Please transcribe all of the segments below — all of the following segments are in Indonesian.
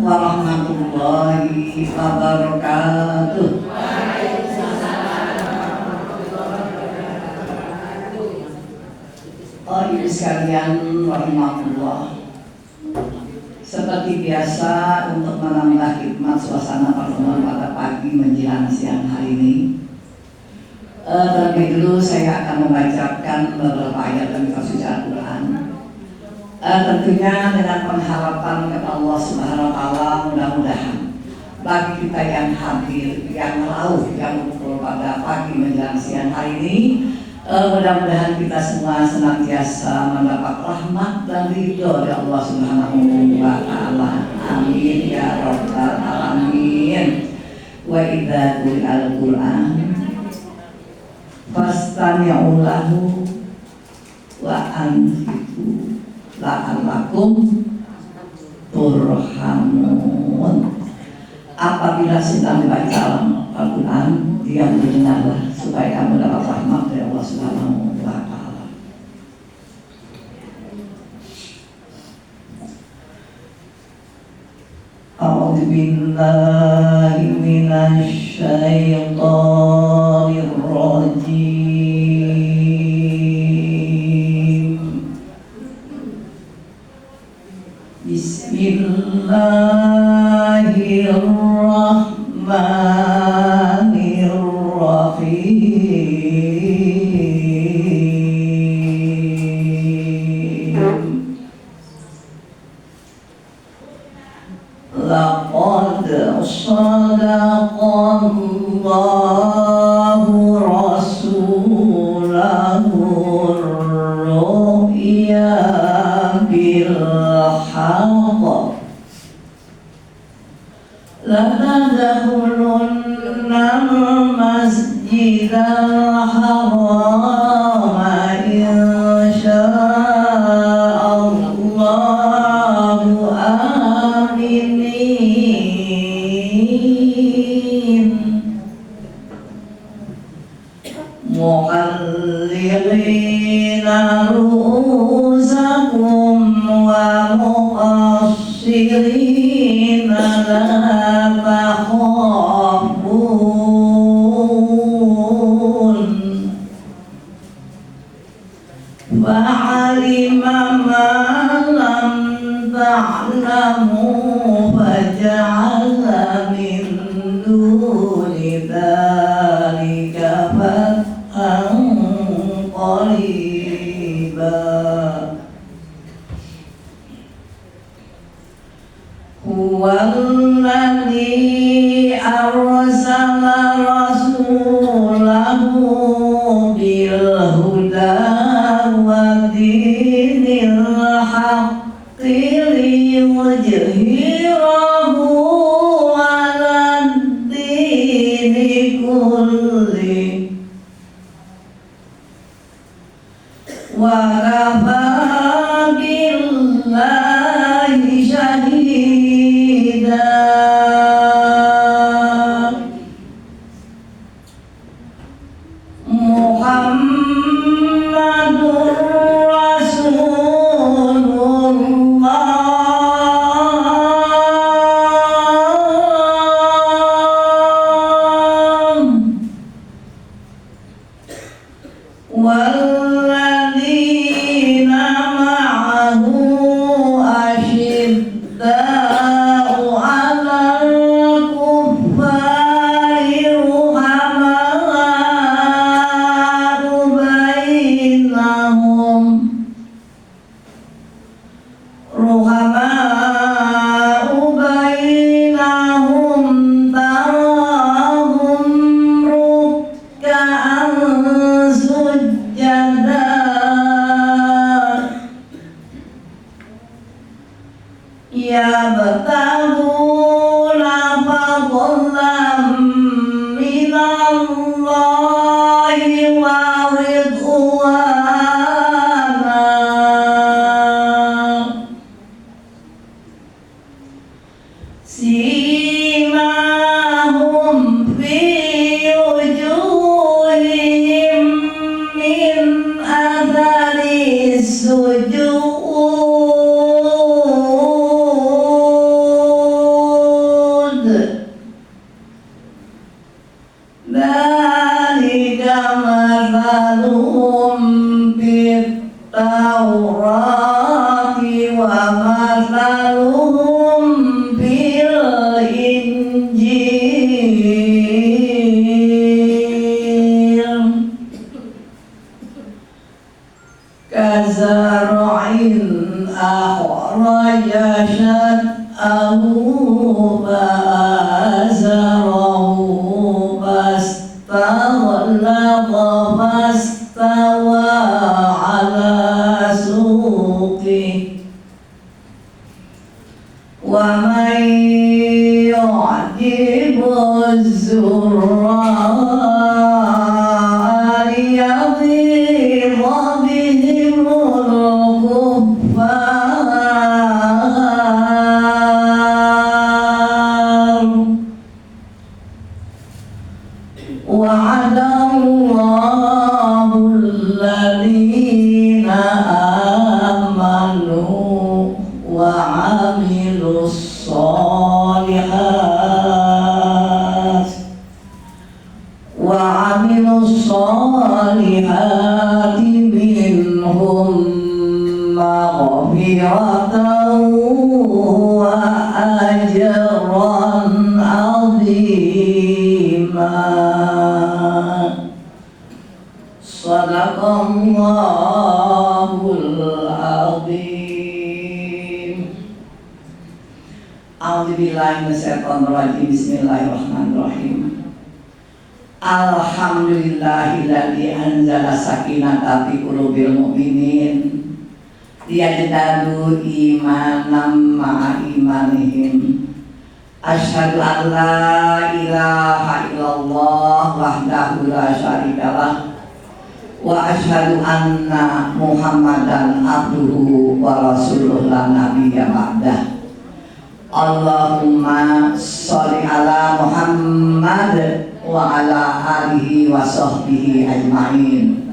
warahmatullahi wabarakatuh. Oh, ibu sekalian rahimahullah. Seperti biasa untuk menambah hikmat suasana pertemuan pada pagi menjelang siang hari ini, terlebih dulu saya akan membacakan beberapa ayat dari suci Al-Quran. Tentunya dengan pengharapan kepada Allah Subhanahu Wa Taala, mudah-mudahan bagi kita yang hadir, yang merauh, yang berkumpul pada pagi menjelang siang hari ini, mudah-mudahan kita semua senantiasa mendapat rahmat dan ridho dari Allah Subhanahu Wa Taala. Amin ya rabbal alamin. Wa idza quri'al Qur'an fastami'u lahu wa ansitu la'allakum turhamun. Apabila sedang membaca Al-Quran, dia mendengarlah supaya kamu dapat rahmat dari Allah Subhanahu wa Ta'ala. A'udzu billahi minasy syaithanir rajim. Bismillahirrahmanirrahim. Laqad sadaqallahu rasulahur ru'ya bil haqq la tadkhulunna al-masjidal harama insya'allahu aminin muhalliqina ru'usakum wa muqassirina la takhafun fa'alima ma lam ta'lamu faja'ala min duni dhalika fathan qariba. Huwallazi arsala rasulahu bil huda wa dinil haqqi liyudhhirahu 'alad dini kulli wa kafaa billahi syahida. Muhammadur Rasulullah walladzina ma'ahu asyidda'u 'alal kuffari ruhama'u bainahum tarahum ruk'an sujada yabtaghuna fadlan minallahi wa ridwana simahum fi wujuhihim min athari sujud فآزره فاستغلظ فاستوى على سوقه ومن يعجب الزراء ليغيظ بهم الكفار وعد الله الذين آمنوا وعملوا الصالحات منهم مغفرة وأجرا عظيما صدق الله العظيم. A'udzubillahi minasyaitonirrajim. Bismillahirrahmanirrahim. Alhamdulillahilladzi anzala sakinata fi qulubil mu'minin liyazdadu imanan ma'a imanihim. Asyhadu an la ilaha illallah wahdahu la syarikalah wa asyhadu anna Muhammadan abduhu wa rasuluhu la nabiyya ba'dah. Allahumma sholli ala Muhammad wa ala alihi wa sahbihi ajma'in.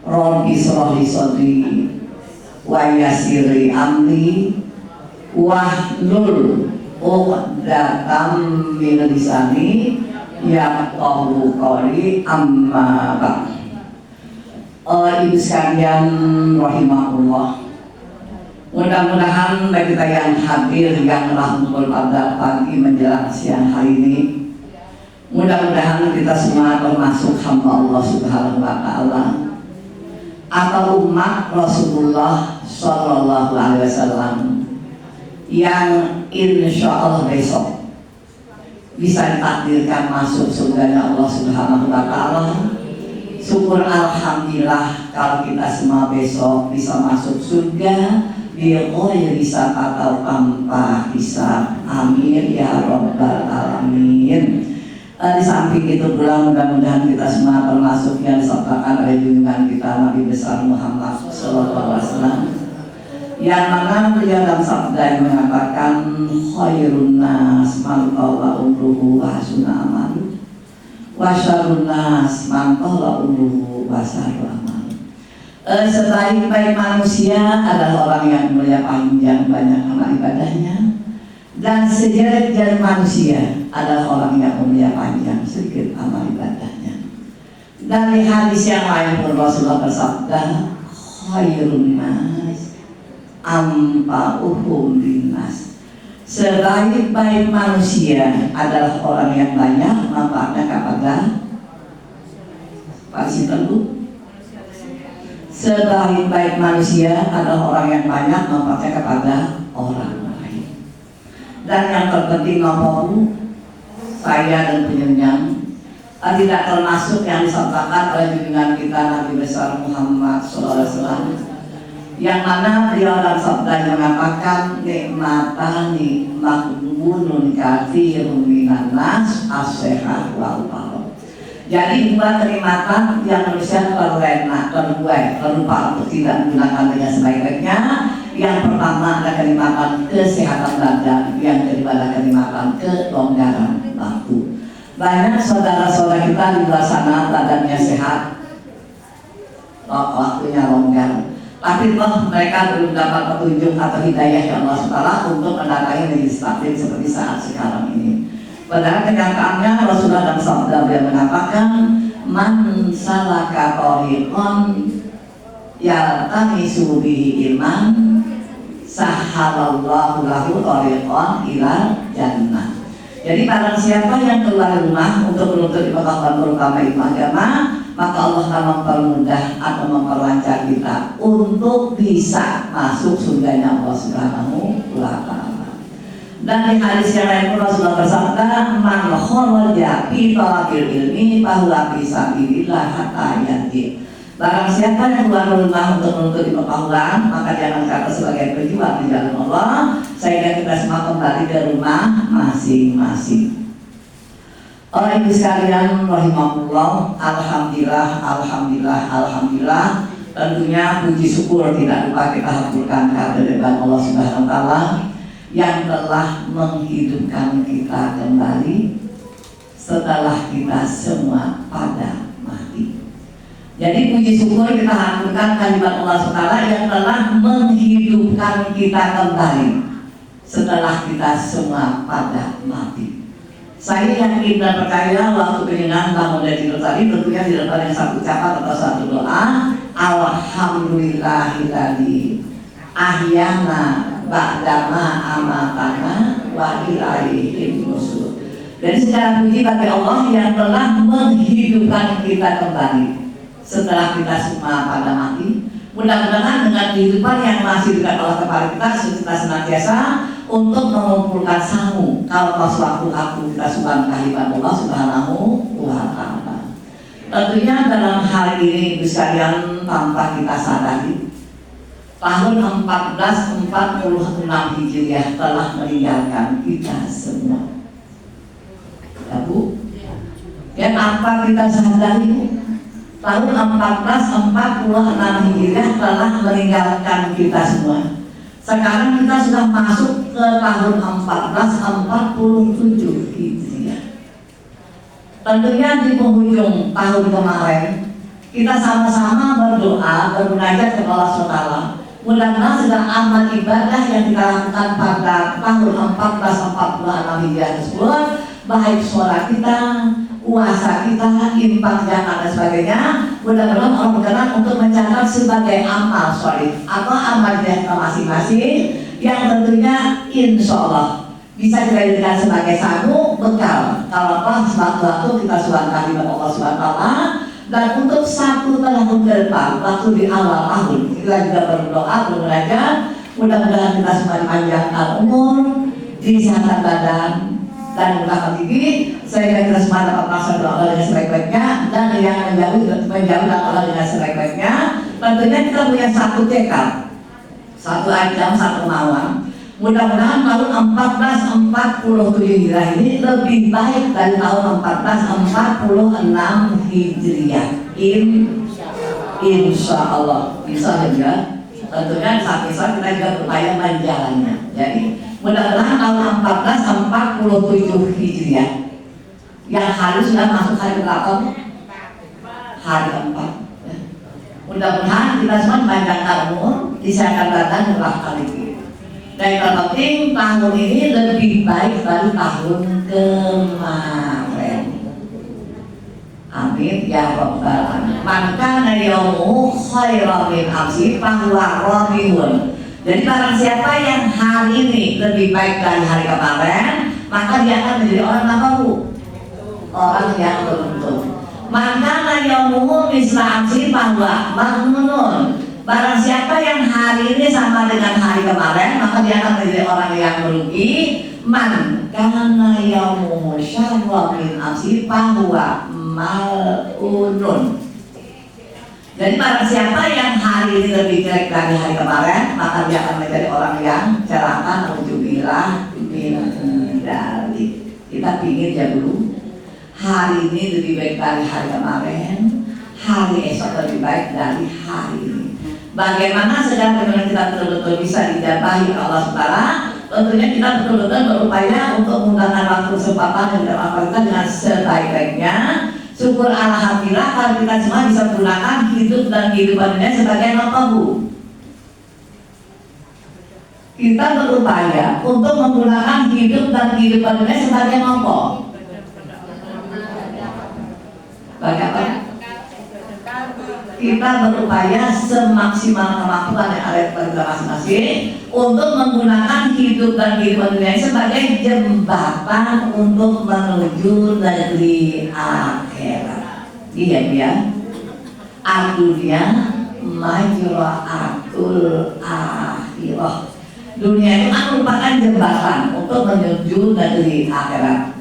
Rabbi shrah li sadri wa yassir li amri wahlul 'uqdatam min lisani yafqahu qawli amma ba'd. Ibu sekalian rahimahullah, mudah-mudahan bagi kita yang hadir yang rahmatul pada pagi menjelang siang hari ini, mudah-mudahan kita semua termasuk hamba Allah Subhanahu wa Ta'ala atau umat Rasulullah Sallallahu Alaihi Wasallam yang insya Allah besok bisa ditakdirkan masuk surganya Allah Subhanahu wa Ta'ala. Syukur alhamdulillah kalau kita semua besok bisa masuk surga bi-ghairi hisab atau tanpa hisab. Amin ya rabbal alamin. Di samping itu pula mudah-mudahan kita semua termasuk yang disertakan oleh junjungan kita Nabi besar Muhammad sallallahu alaihi wasallam, yang mana beliau dalam sabda yang mengatakan khairun nas man qala umruhu wa hasuna amalu wa syarrun nas man qala umruhu wa sarru amalu. Sebaik-baik manusia adalah orang yang mulia panjang banyak amal ibadahnya, dan sejelek-jelek manusia adalah orang yang mulia panjang sedikit amal ibadahnya. Dan di hadis yang lain pun Rasulullah bersabda khairun nas anfa'uhum linnas. Sebaik-baik manusia adalah orang yang banyak manfaatnya kepada pasti tentu. Sebaik-baik manusia adalah orang yang banyak manfaatnya kepada orang lain. Dan yang terpenting nomor saya dan penyunyang tidak termasuk yang disampaikan oleh junjungan kita Nabi besar Muhammad SAW, yang mana beliau dalam sabda mengatakan nikmatani makbunun katsirun minan nas as-sihah wal faragh. Jadi dua kenikmatan yang manusia terlena, terbuai, terlupa untuk tidak menggunakan dengan sebaik-baiknya. Yang pertama adalah kenikmatan kesehatan badan, yang kedua adalah kenikmatan kelonggaran waktu. Banyak saudara-saudara kita di luar sana badannya sehat, waktunya longgar, tapi toh mereka belum dapat petunjuk atau hidayah yang Allah SWT untuk mendatangi legislatif seperti saat sekarang ini. Padahal kenyataannya Rasulullah dalam sabda beliau mengatakan man salaka tariqan yaltamisu bihi ilman sahalallahu lahu tariqan ila jannah. Jadi barang siapa yang keluar rumah untuk menuntut pengetahuan terutama ilmu agama, maka Allah akan mempermudah atau memperlancar kita untuk bisa masuk surganya Allah Subhanahu wa Ta'ala. Dan di hadis yang lain Rasulullah bersabda, man kharaja fi talabil ilmi fahuwa fi sabilillah hatta yati. Barang siapa yang keluar rumah untuk menuntut pengetahuan, maka jangan kata sebagai berjuang di jalan Allah, sehingga kita semua kembali ke rumah masing-masing. Orang ibu sekalian rahimahullah, alhamdulillah. Tentunya puji syukur tidak lupa kita haturkan kehadiran Allah Subhanahu wa taala yang telah menghidupkan kita kembali setelah kita semua pada mati. Jadi puji syukur kita haturkan kehadiran Allah Subhanahu wa taala yang telah menghidupkan kita kembali setelah kita semua pada mati. Saya yakin dan percaya waktu penyenangan bangun dari tidur tadi tentunya tidak ada yang satu ucapan atau satu doa. Alhamdulillahilladzi ahyana ba'dama amatana wa ilaihi nusur. Dan secara puji bagi Allah yang telah menghidupkan kita kembali setelah kita semua pada mati. Mudah-mudahan dengan kehidupan yang masih dekat Allah kepada kita senantiasa untuk mengumpulkan sangu kalau suatu waktu kita subhan kehadiran Allah Subhanahu wa taala. Tentunya dalam hal ini Ibu sekalian tanpa kita sadari tahun 1446 Hijriah telah meninggalkan kita semua. Ya Bu? Dan apa kita sadari? Tahun 1446 Hijriah telah meninggalkan kita semua. Sekarang kita sudah masuk ke tahun 1447 Hijriah. Tentunya di penghujung tahun kemarin kita sama-sama berdoa, bermunajat kepada Allah SWT. Mudah-mudahan segala amal ibadah yang kita lakukan pada tahun 1446 Hijriah tersebut, baik suara kita, puasa kita, infak, zakat dan sebagainya, mudah-mudahan Allah berkenan untuk mencatat sebagai amal sholih atau amal kita masing-masing yang tentunya insya Allah bisa kita jadikan sebagai satu bekal kalau pas waktu kita suarakan di Allah Subhanahu wa taala. Dan untuk satu tahun ke depan, waktu di awal tahun kita juga berdoa, bermunajat, mudah-mudahan kita semua dipanjangkan umur, disehatkan badan dan mudahkan gigi sehingga kita semua dapat melaksanakan Allah dengan sebaik-baiknya dan yang menjauh Allah dengan sebaik-baiknya. Tentunya kita punya satu tekad, satu ajam, satu kemauan. Mudah-mudahan tahun 1447 Hijriah ini lebih baik dari tahun 1446 Hijriah. Insya Allah. Bisa saja. Tentunya saat kita juga berupaya menjalannya. Jadi mudah-mudahan tahun 1447 Hijriah yang hari sudah masuk hari berapa? Hari keempat. Mudah-mudahan kita semua dipanjangkan umur, disehatkan badan dan berkah rezeki. Dan yang terpenting tahun ini lebih baik dari tahun kemarin. Amin ya rabbal alamin. Maka yaumuhu khairan min amsi fahuwa rabihun. Jadi barang siapa yang hari ini lebih baik dari hari kemarin, maka dia akan menjadi orang apa Bu? Orang yang beruntung. Maka yaumuhu misla amsi fahuwa maghnunun. Barang siapa yang hari ini sama dengan hari kemarin, maka dia akan menjadi orang yang merugi. Man kana yaumuhu syarran min amsi fahuwa mal'unun. Jadi barang siapa yang hari ini lebih jelek dari hari kemarin, maka dia akan menjadi orang yang celaka. Nauzubillah min dzalik. Kita pingin ya dulu hari ini lebih baik dari hari kemarin, hari esok lebih baik dari hari ini. Bagaimana segala kita betul-betul bisa dijabahi Allah SWT? Tentunya kita betul-betul berupaya untuk menggunakan waktu kesempatan dan waktu kita dengan sebaik-baiknya. Syukur alhamdulillah kalau kita semua bisa menggunakan hidup dan kehidupan dunia sebagai apa Bu? Kita berupaya untuk menggunakan hidup dan kehidupan dunia sebagai apa? Bagaimana? Kita berupaya semaksimal kemampuan yang ada pada kita masing-masing untuk menggunakan hidup dan kehidupan dunia sebagai jembatan untuk menuju negeri akhirat. Iya ya. Adunya majra'atul akhirah. Dunia itu kan merupakan jembatan untuk menuju negeri akhirat.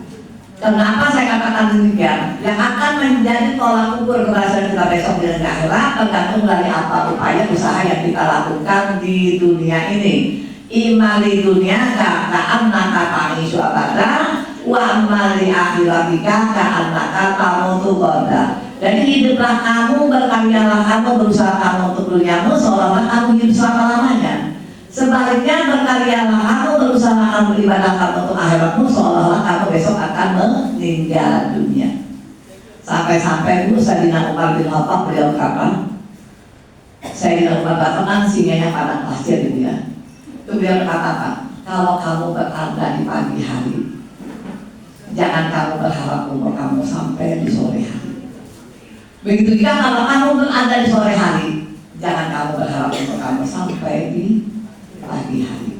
Kenapa saya katakan demikian? Yang akan menjadi tolak ukur keberhasilan kita besok di negeri akhirat tergantung dari apa upaya usaha yang kita lakukan di dunia ini. Imali dunia ka'annaka ta'ishu abada wa amali akhiratika ka'annaka tamutu qada. Jadi hiduplah kamu, berkaryalah kamu, berusaha kamu untuk duniamu seolah-olah kamu hidup selama-lamanya. Sebaliknya berkaryalah kamu, berusaha kamu, beribadah kamu untuk akhiratmu seolah-olah kamu besok akan meninggal dunia. Sampai-sampai dulu Sayyidina Umar bin Khattab beliau kata, Sayyidina Umar katakan singanya padang pasir gitu ya. Itu beliau katakan, kalau kamu berada di pagi hari, jangan kamu berharap umur kamu sampai di sore hari. Begitu juga kalau kamu berada di sore hari, jangan kamu berharap umur kamu sampai di pagi hari.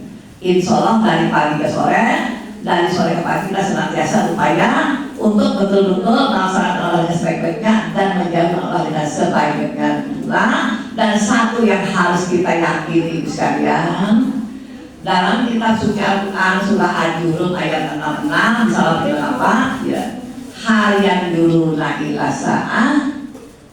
Insya Allah dari pagi ke sore, dari sore ke pagi kita senantiasa upaya untuk betul-betul melaksanakan olahraga sebaik-baiknya dan menjaga olahraga sebaik-baiknya pula. Dan satu yang harus kita yakini sekalian, dalam kitab suci Al-Quran surah Al-Jurud ayat 66 misalnya bilang apa? Ya, harian dulu ila sa'ah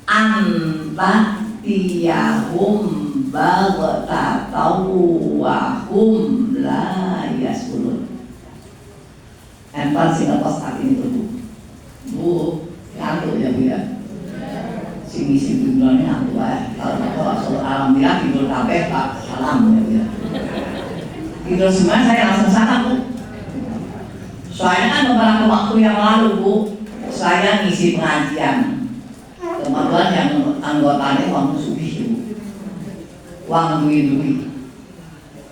anta tiyahum bagtatau wahum la yasulun. Empat Singapura saat ini tuh Bu, ngantuk ya Bu ya. Sini dulunya ngantuk ya. Kalau alhamdulillah tidur kabeh Pak salam ya Bu ya. Tidur semua saya langsung salam Bu. Soalnya kan beberapa waktu yang lalu Bu, saya ngisi pengajian. Kebetulan yang anggotanya waktu subuh Bu, uang duit.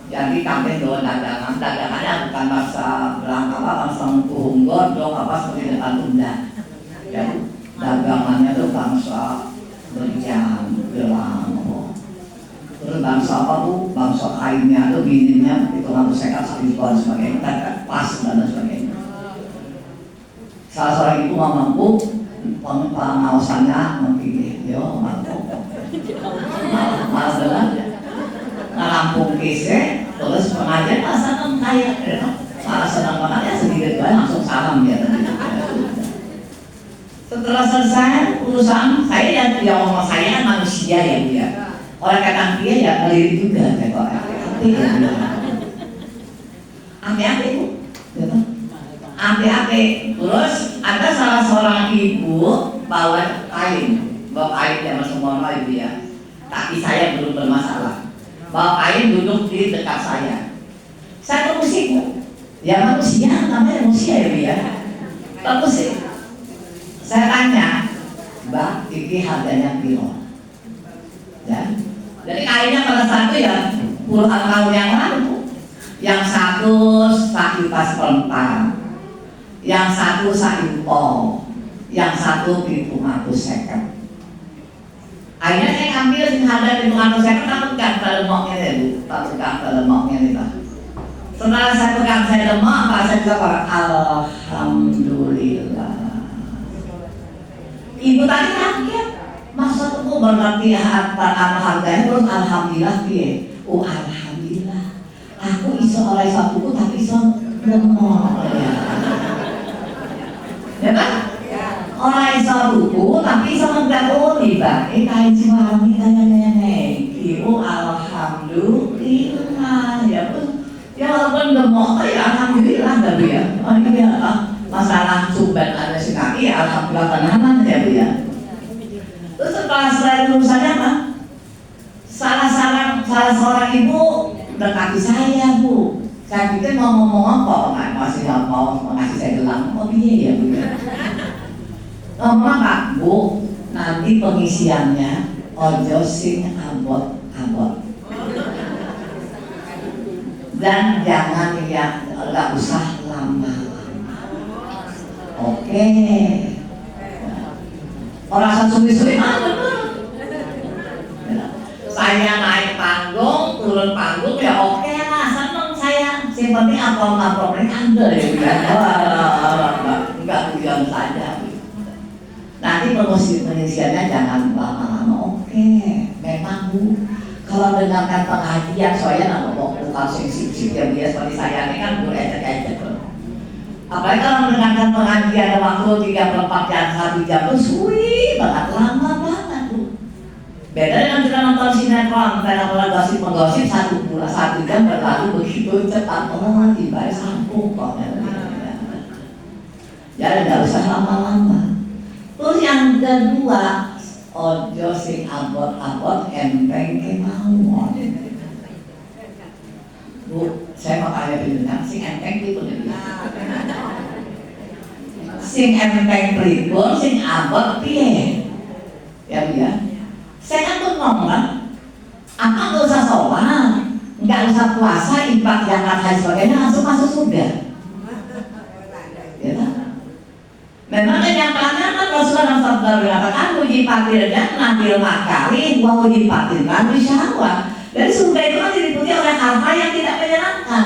Jadi kami doa dagangannya bukan masa berangkat apa, langsung kuhunggot, apa seperti depan tunda. Ya, dagangannya itu bangsa berjam, gelang, terus bangsa apa Bu? Bangsa kainnya itu bininya itu harus sekat satu dan sebagainya, pas dan sebagainya. Salah seorang ibu ngomong Bu, pengawasannya memilih, yo mantap, malas dengan ngelampung kese, terus pengajian pasangan kaya, malah senang banget ya sedikit banget langsung salam dia. Setelah selesai urusan saya ya ngomong saya kan manusia ya dia. Orang kata dia ya ngelirik juga kayak orang ate-ate Bu, ate-ate. Terus ada salah seorang ibu bawa kain yang semua ibu ya. Kaki saya belum bermasalah. Bawa kain duduk di dekat saya. Saya terusik Bu. Ya manusia, namanya manusia ya Bu ya. Terusik. Saya tanya, Mbak, ini harganya piro? Ya. Jadi kainnya pada satu ya puluhan tahun yang lalu. Yang satu sakitas perempat, yang satu saimpol, yang satu 750. Akhirnya saya ambil harga 750, tak pegang lemoknya ya Bu, tak pegang lemoknya nih Pak. Setelah saya pegang saya lemok, Pak saya juga alhamdulillah. Ibu tadi kaget, masa tuh berarti harganya terus alhamdulillah piye? Oh alhamdulillah, aku iso oleh satuku tapi iso lemok ya kan? Orang iso tuku tapi iso ngedak oli Pak. Kain Cimahi tanya oh alhamdulillah ya pun ya walaupun lemok ya alhamdulillah tapi ya. Oh iya masalah sumber ada si kaki ya alhamdulillah tenanan ya Bu ya. Terus setelah selesai urusannya apa? Salah seorang ibu dekati saya Bu. Saya pikir mau ngomong apa, nggak masih mau ngasih saya gelang, oh iya ya Bu ya. Ngomong Pak Bu, nanti pengisiannya ojo sing abot-abot. Dan jangan yang nggak usah lama-lama. Oke. Orang suwi-suwi mana? Saya naik panggung, turun panggung ya oke lah, seneng saya. Yang penting amplop-amplopnya Anda ya enggak tujuan saja. Nanti pengisiannya jangan lama-lama. Oke, memang Bu. Kalau dengarkan pengajian saya nggak mau Ustaz sing ya biasa seperti saya ini kan ecek-ecek tuh. Apalagi kalau mendengarkan pengajian waktu 34 jam 1 jam tuh suwi banget, lama banget tuh. Beda dengan kita nonton sinetron, film gosip-menggosip 1 jam berlalu begitu cepat. Oh, tiba sambung kok. Jadi nggak usah lama-lama. Terus yang kedua, ojo sing abot-abot enteng kemauan. Bu, saya mau tanya bilang sing enteng itu nih. Sing enteng pripun, sing abot piye? Ya Bu ya. Saya kan tuh ngomong, apa nggak usah sholat, nggak usah puasa, infak, zakat, haji sebagainya langsung masuk surga. Ya kan? Memang kenyataannya kan Rasulullah SAW mengatakan uji patirnya nabil makari, wa uji patirkan bisyahwat. Jadi surga itu kan diliputi oleh hal-hal yang tidak menyenangkan.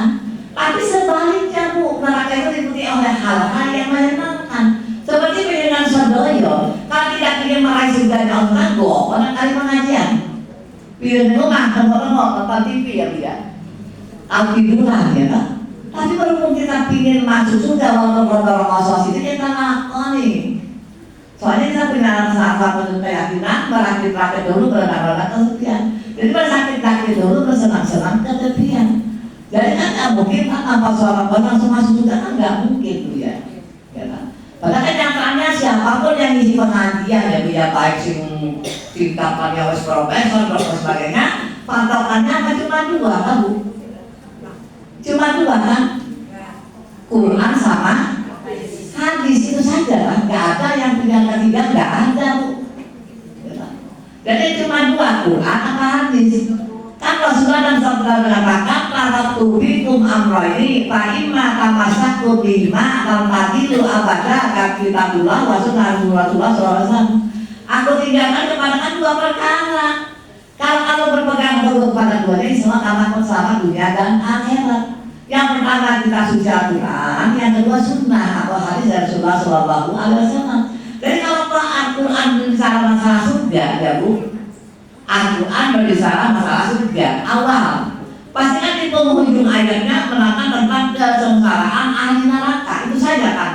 Tapi sebaliknya Bu, neraka itu diliputi oleh hal-hal yang menyenangkan. Seperti penyenangan Sadoyo, kalau tidak ingin meraih surganya Allah, orang kali pengajian. Pilih rumah, tempat-tempat, tempat TV ya dia. Alhamdulillah ya kan. Tapi berhubung kita ingin masuk surga walaupun berdoa kosong itu kita lakoni. Soalnya kita punya salah satu keyakinan berakit-rakit dulu berenang-renang kesepian. Jadi bersakit-sakit dulu bersenang-senang kesepian. Jadi kan nggak mungkin kan tanpa suara langsung masuk surga kan nggak mungkin tuh ya. Ya kan? Padahal kenyataannya siapapun yang ngisi pengajian ya Bu ya, baik tingkatannya wes profesor dan sebagainya, patokannya apa cuma 2 kan Bu? Cuma 2 kan? Quran sama hadis itu saja kan? Nggak ada yang pilihan ketiga, nggak ada Bu. Jadi cuma 2, Quran apa hadis. Kan Rasulullah dan Sabda mengatakan para tubikum amroini fa'imma kamasakum bima al-madilu abada kakitabullah wa sunnah Rasulullah SAW. Aku tinggalkan kepada 2 perkara. Kalau berpegang teguh pada 2 ini semua akan bersama dunia dan akhirat. Yang pertama kita suci Al-Quran, yang kedua sunnah atau hadis dari Rasulullah SAW. Jadi kalau Al-Quran berbicara masalah surga ya Bu, Al-Quran berbicara masalah surga awal. Pasti kan di penghujung ayatnya menerangkan tentang kesengsaraan ahli neraka, itu saja kan.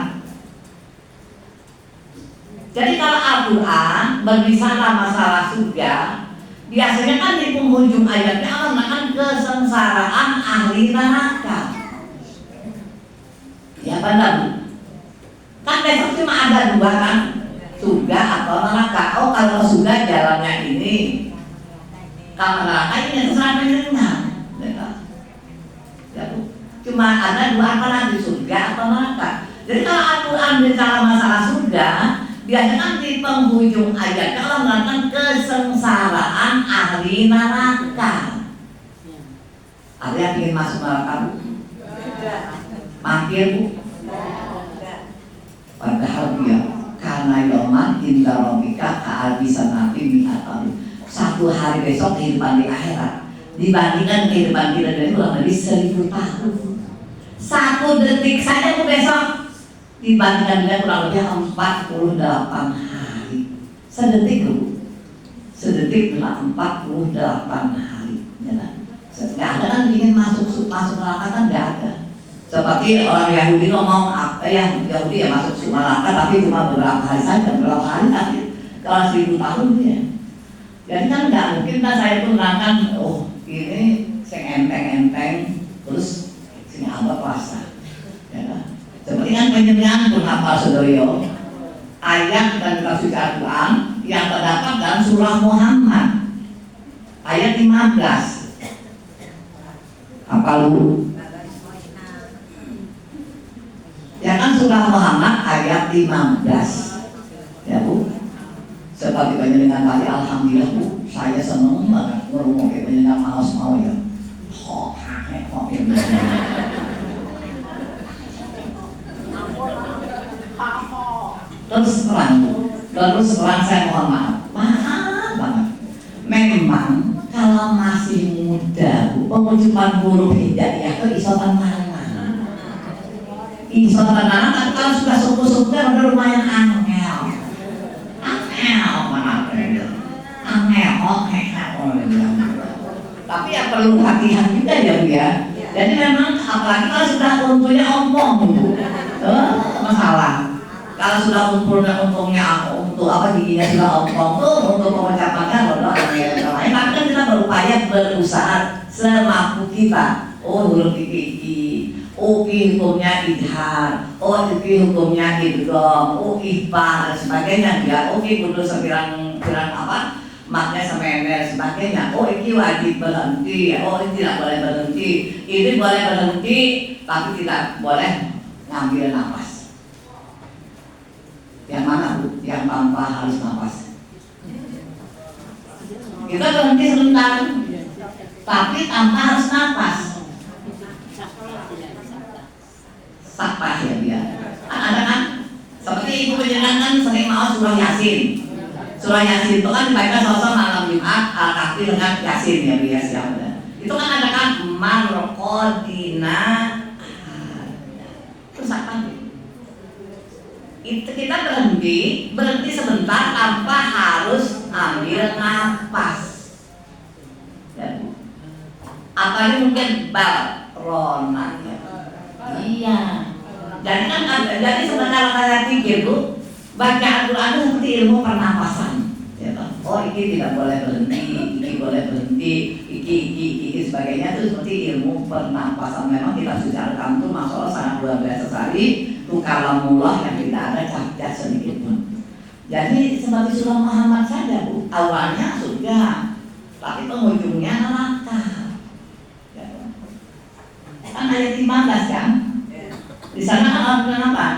Jadi kalau Al-Quran berbicara masalah surga, biasanya kan di penghujung ayatnya Allah menerangkan kesengsaraan ahli neraka. Ya benar. Kan besok cuma ada 2 kan, surga atau neraka. Oh kalau surga jalannya ini, kalau neraka ini terserah penyenang. Ya Bu. Cuma ada 2 apa lagi, surga atau neraka. Jadi kalau Al-Quran bicara masalah surga, biasanya di penghujung ayat kalau menerangkan kesengsaraan ahli neraka. Ada yang ingin masuk neraka Bu? Mampir Bu? Padahal dia karena yoman inda robika kehabisan nanti mi'ataru. 1 hari besok kehidupan di akhirat dibandingkan kehidupan kita dari kurang lebih 1000 tahun. 1 detik saja Bu besok dibandingkan dengan kurang lebih 48 hari. Sedetik Bu, sedetik 48 hari. Nggak ada kan ingin masuk neraka kan nggak ada. Seperti orang Yahudi ngomong apa ya, Yahudi ya masuk neraka tapi cuma beberapa hari saja, beberapa hari tapi kalau 1000 tahun dia. Jadi kan nggak mungkin kan saya pun nerangkan, oh ini sing enteng-enteng terus sing apa puasa. Ya kan? Seperti kan penjenengan pun hafal sedoyo ayat dan suci Al-Quran yang terdapat dalam surah Muhammad ayat 15. Apa lu? Ya kan surah Muhammad ayat 15. Ya Bu. Seperti penjenengan tadi, alhamdulillah Bu, saya senang banget ngurung kayak penjenengan mau ya. Terus terang saya mohon maaf banget. Memang kalau masih muda Bu, pengucupan huruf hidayah itu iso tenang. Iso tenang, tapi kalau sudah suku-suku udah lumayan angel. Tapi ya perlu hati-hati juga ya Bu ya. Jadi memang apalagi kalau sudah untungnya ompong, masalah. Kalau sudah untungnya untuk apa giginya sudah ompong tuh untuk pengucapannya bodoh lain. Tapi kan kita berupaya berusaha semampu kita. Oh huruf iki, hukumnya idhar, iki hukumnya idgham, ikhfa dan sebagainya dia. Kudu sepirang apa? Maknya semener sebagainya. Iki wajib berhenti, ini tidak boleh berhenti. Ini boleh berhenti, tapi tidak boleh ngambil nafas. Yang mana Bu? Yang tanpa harus nafas. Kita berhenti sebentar, tapi tanpa harus nafas. Sakpah ya dia. Ada kan? Seperti ibu penjenengan sering mau surah Yasin. Surah Yasin itu kan dibaca sosok malam Jumat al-Kahfi dengan Yasin ya biasa. Itu kan ada kan marqadina. Terus apa? Itu kita berhenti sebentar tanpa harus ambil nafas. Ya, apa ini mungkin balrona ya? Iya. Jadi sebenarnya saya pikir Bu, baca Al-Quran itu seperti ilmu pernapasan. Ya, ini tidak boleh berhenti, ini boleh berhenti, ini sebagainya itu seperti ilmu pernapasan. Memang kita sujarkan itu masalah sangat luar biasa sekali. Itu kalamullah yang tidak ada cacat sedikit pun. Jadi seperti surah Muhammad saja Bu, awalnya surga, tapi penghujungnya neraka. Ya. Kan ayat 15 kan? Di sana kan Allah apa?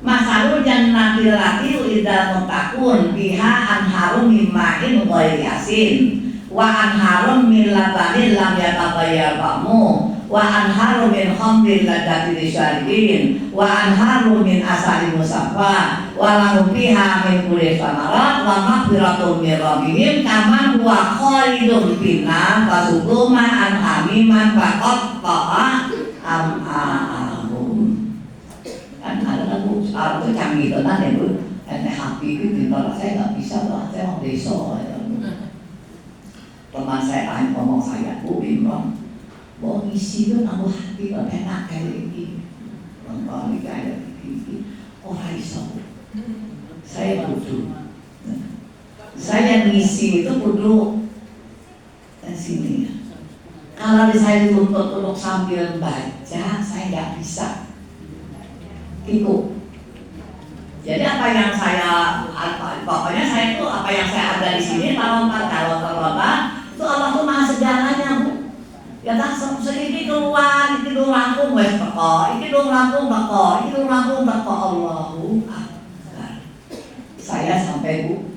Masalul jannatil lati uidal muttaqun biha anharum min ma'in ghairi asin wa anharum min labanin lam yatabayyar ba'mu wa anharum min khamrin ladzati lisyaribin wa anharum min asali musaffa wa lahum fiha min kulli thamarat wa maghfiratun min rabbihim kaman huwa khalidun finnar fasukuma an hamiman faqat ta'a kan ada kan Bu, sekarang itu canggih tenan ya Bu. Ente hati itu ditolak, saya nggak bisa lah, saya mau besok ya. Teman saya tanya ngomong saya, Bu Imron, mau ngisi itu nambah hati kan enak kayak ini. Bang kayak ini, orang iso. Saya butuh. Saya ngisi itu butuh dan sini ya. Kalau saya dituntut untuk sambil baca, saya nggak bisa. Ikut. Jadi apa yang pokoknya saya itu apa yang saya ada di sini kalau terlontar itu Allah tuh maha segalanya Bu. Ya tak sedikit keluar, itu rampung wes teko, itu rampung teko, itu rampung teko Allahu Akbar. Saya sampai Bu,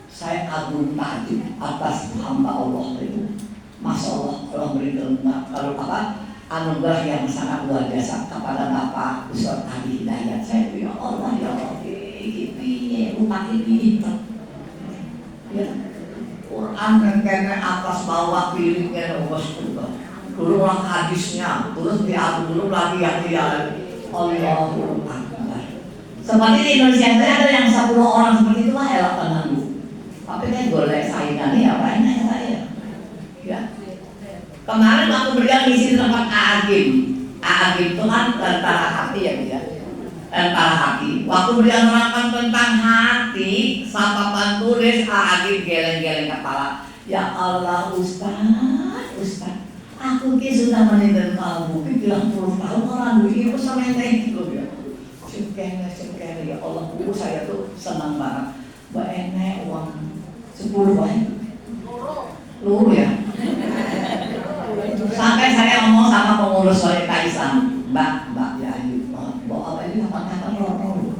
saya kagum takjub atas hamba Allah itu. Masya Allah memberikan kalau apa? Anugerah yang sangat luar biasa kepada Bapak Ustaz Ali Hidayat. Saya ya Allah ya Allah, piye umat ini ya Quran kena atas bawah pilihnya bos juga. Dulu orang hadisnya, terus diatur dulu lagi yang dia Allahu Akbar. Seperti di Indonesia saya ada yang 10 orang seperti itu lah elok tenan Bu. Tapi kan golek saingan ya banyak ya saya. Ya. Kemarin waktu beliau ngisi tempat Agim itu kan tentara hati ya Bu ya. Tentara hati. Waktu beliau menerangkan tentang hati, sapapan tulis Agim geleng-geleng kepala. Ya Allah Ustaz, aku ki sudah meninggal kalbu, ki 30 tahun orang begini, aku sama yang gitu ya. Cengkeh ya Allah, Bu saya tuh senang banget. Mbak enek uang 10 banyak. Lu ya. Sampai saya ngomong sama pengurus oleh Kaisang, Mbak ya Ayu, apa ini kapan-kapan rokok,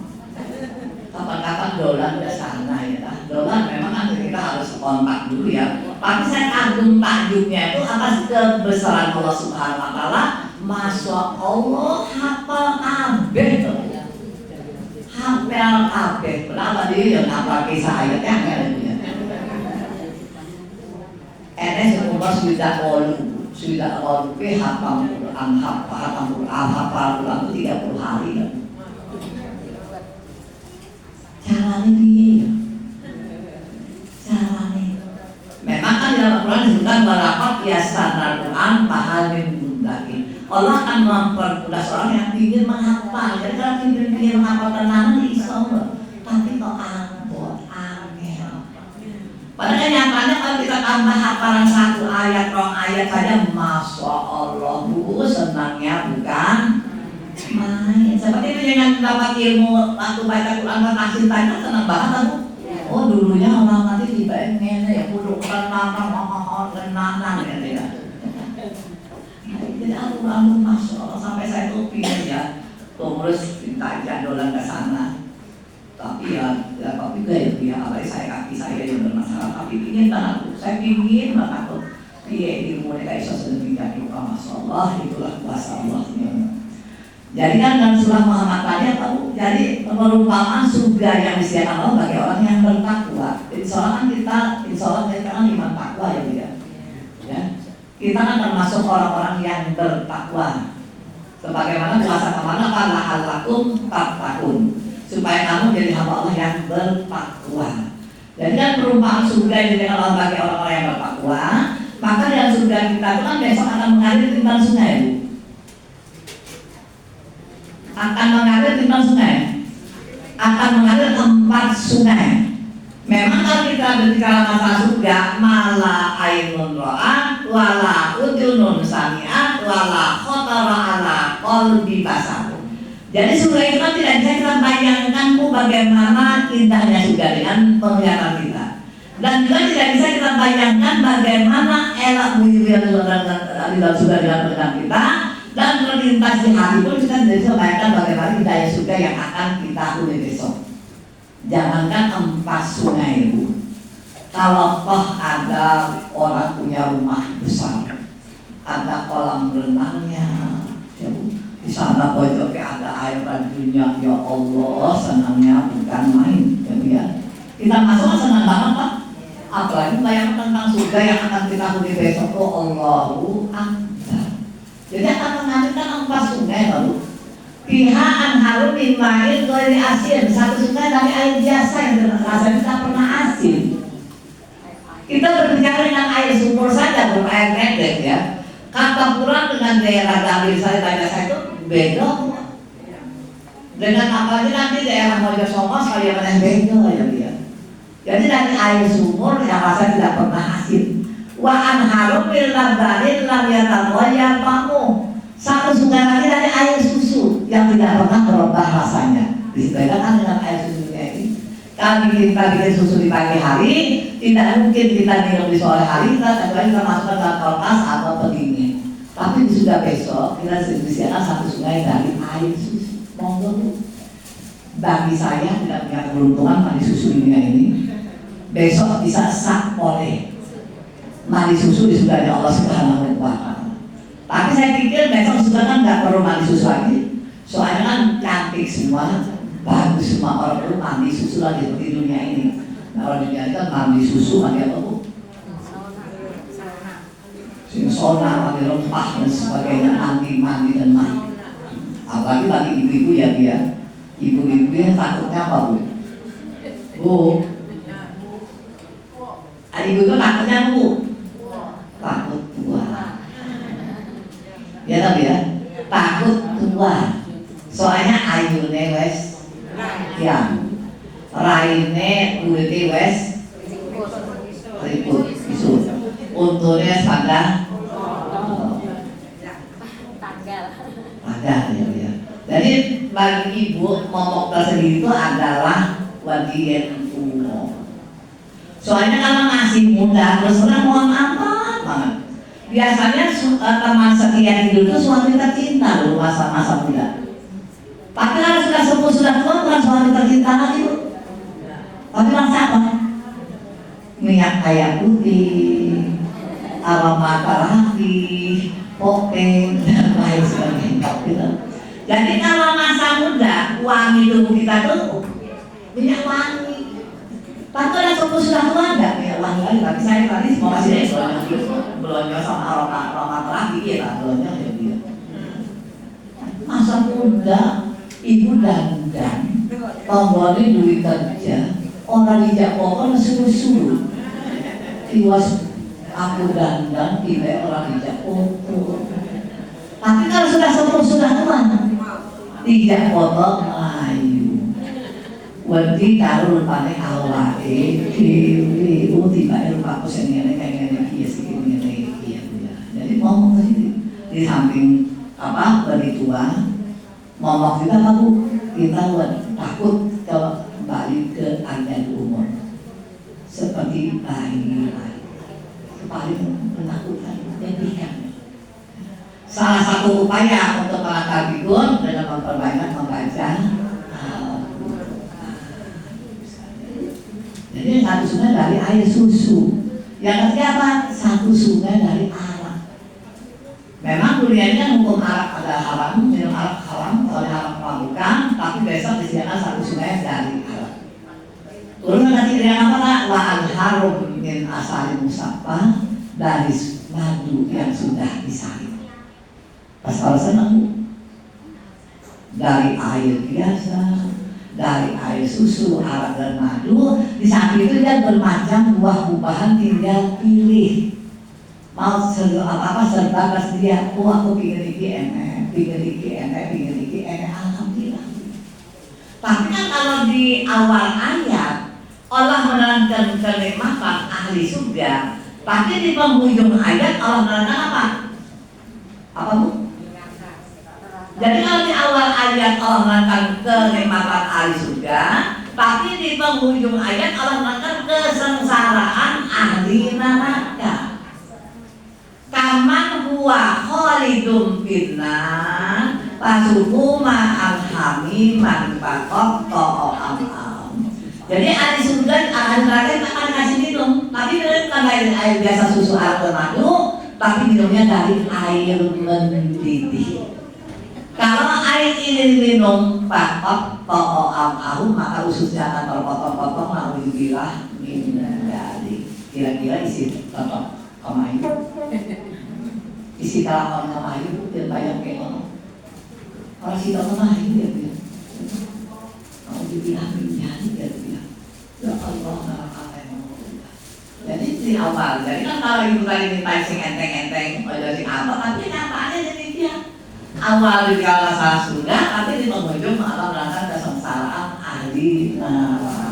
kapan-kapan dolar udah sana ya, dolar memang kan kita harus kontak dulu ya. Tapi saya kagum takjubnya itu atas kebesaran Allah Subhanahu Wa Taala, Masya Allah hafal kabeh tuh, hafal kabeh. Berapa dia yang hafal kisah ayatnya ya? Enes yang umur sudah kalau hafal Quran, hafal Quran itu 30 hari kan. Caranya dia, memang kan dalam Quran disebutkan berapa biasa Quran pahalin mudaki. Allah akan mempermudah seorang yang ingin menghafal. Jadi kalau ingin menghafal tenanan iso, tapi kok anggot, angel. Padahal nyatanya kalau kita tambah hafalan 1 ayat, 2 ayat saja, masya Allah, Bu, senangnya bukan main. Seperti itu yang dapat ilmu waktu baca Quran kasih tanya senang banget aku. Oh dulunya orang nanti dibayangin ya kudu kenang ya. Jadi aku masya Allah sampai saya tuh pilih ya, terus minta jadolan ke sana. Tapi ya tapi gaya apalagi saya kaki saya yang bermasalah. Tapi ingin banget, saya ingin banget tuh. Iya ilmu mereka iso sedemikian rupa, masya Allah, itulah kuasa Allah. Jadi kan dalam surah Muhammad tadi tahu, jadi perumpamaan surga yang disediakan Allah bagi orang yang bertakwa. Insya Allah kan kita kan iman takwa ya dia. Ya. Kita kan termasuk orang-orang yang bertakwa. Sebagaimana kuasa kemana kan lahalakum tattaqun, supaya kamu jadi hamba Allah yang bertakwa. Jadi kan perumpamaan surga yang disediakan Allah bagi orang-orang yang bertakwa. Maka dalam surga kita itu kan besok akan mengalir timbang sungai. Akan mengalir timbang sungai, akan mengalir 4 sungai. Memang kalau kita berbicara masalah surga, mala ainun ra'at, wala udunun sami'at, wala khotara ala qalbi basar. Jadi surga itu kan tidak bisa kita bayangkan bagaimana indahnya surga dengan penglihatan kita. Dan juga tidak bisa kita bayangkan bagaimana elok mulia di dalam surga dengan penglihatan kita. Dan terlintas di hati pun kita tidak bisa bayangkan bagaimana hidayah surga yang akan kita huni besok. Jangankan 4 sungai itu, kalau toh ada orang punya rumah besar, ada kolam renangnya, ya, di sana pojoknya ada air mancurnya, ya Allah, senangnya bukan main, ya. Kita masuk senang banget Pak. Apalagi bayangkan tentang surga yang akan kita huni besok, oh Allahu Akbar. Jadi akan mengalirkan 4 sungai lalu. Pihaan harum mimail dari asin, 1 sungai dari air biasa yang rasanya tidak pernah asin. Kita berbicara dengan air sumur saja, bukan air pendek ya. Kata kurang dengan daerah Gambir saya itu beda. Dengan apalagi nanti daerah Mojosongo sekali yang beda ya dia. Jadi dari air sumur yang rasanya tidak pernah asin. Wa anharum min labanin lam yataghayyar ta'muh. 1 sungai lagi dari air susu yang tidak pernah berubah rasanya. Dibedakan dengan air susunya ini. Kalau kita bikin susu di pagi hari, tidak mungkin kita minum di sore hari, kita masukkan dalam kulkas atau pendingin. Tapi sudah besok kita disediakan 1 sungai dari air susu. Monggo. Bagi saya tidak punya keberuntungan mandi susu dunia ini. Besok bisa sak oleh mandi susu di surganya Allah Subhanahu wa Ta'ala. Tapi saya pikir besok sudah kan nggak perlu mandi susu lagi. Soalnya kan cantik semua, bagus semua, orang perlu mandi susu lagi seperti dunia ini. Nah, orang dunia ini kan mandi susu, mandi apa bu? Sinsona, mandi rempah dan sebagainya, mandi dan mandi. Apalagi bagi ibu-ibu ya dia, ibu-ibu yang takutnya apa bu? Bu, ibu itu takutnya bu? Takut tua. Ya tapi ya, takut tua. Soalnya ayune wes yang raine kulite wes ribut isu. Untune pada tanggal ya. Jadi bagi ibu momok tersendiri itu adalah bagian umum. Soalnya kalau masih muda terus terang mohon apa banget. Biasanya teman setia hidup itu suami tercinta loh masa-masa muda. Tapi kalau sudah sepuh sudah tua bukan suami tercinta lagi bu. Tapi masa apa? Minyak kayu putih, aroma terapi, popeng dan lain sebagainya. Jadi kalau masa muda wangi tubuh kita tuh minyak wangi. Tapi ada sepuh sudah tua enggak minyak wangi lagi. Tapi saya tadi mau kasih belonyo sama aroma terapi ya belonyo ya dia. Masa muda ibu dandan, tonggolnya duit kerja, orang dijak pokoknya suruh-suruh. Tiwas aku dandan, tidak orang dijak foto. Tapi kalau sudah sepuh sudah tua, tidak potong ayu. Wedi taruh pada awal dewi, tiba lupa kosen ini kayak gini sih ini ya. Jadi ngomong ke sini di samping apa wedi tua, ngomong juga kamu kita takut kalau kembali ke ajal umur seperti bayi paling menakutkan menyedihkan. Salah satu upaya untuk mengangkat figur dengan memperbanyak membaca jadi satu sungai dari air susu, yang ketiga apa? Satu sungai dari arak. Memang dunia ini kan hukum arak ada haram, minum arak haram, oleh haram melakukan, tapi besok disediakan satu sungai dari arak. Terus nanti yang apa tak? Wa al-harum min asali musaffa, dari madu yang sudah disalin. Pas alasan dari air biasa, dari air susu, arak dan madu. Di samping itu dia bermacam buah-buahan, tinggal pilih mau apa serba pas dia. Oh aku pingin iki enak, pingin iki enak, pingin iki enak, alhamdulillah. Tapi kan kalau di awal ayat Allah menerangkan kenikmatan ahli surga, tapi di penghujung ayat Allah menerangkan apa? Apa bu? Jadi kalau di awal ayat Allah menerangkan kenikmatan ahli surga, tapi di penghujung ayat Allah menerangkan kesengsaraan ahli neraka. Kaman huwa khalidun finnar pasuhu ma'al hamiman faqatta'a am. Jadi ahli surga ahli neraka itu akan kasih minum, tapi bukan dari air biasa susu atau madu, tapi minumnya dari air mendidih. Kalau air ini minum faqatta'a am, maka ususnya akan terpotong-potong lalu dibilah minum dari kira-kira isi apa kemayu. Isi kalaman kemayu dan bayang kayak ngono. Kalau si kemayu dia bilang, kalau dibilang menjadi dia bilang, ya Allah neraka yang. Jadi di awal, jadi kan kalau ibu tadi minta sing enteng-enteng, ada sing apa, tapi nyataannya jadi dia. Awal di awal salah sudah, tapi di penghujung malah merasakan kesengsaraan ahli neraka.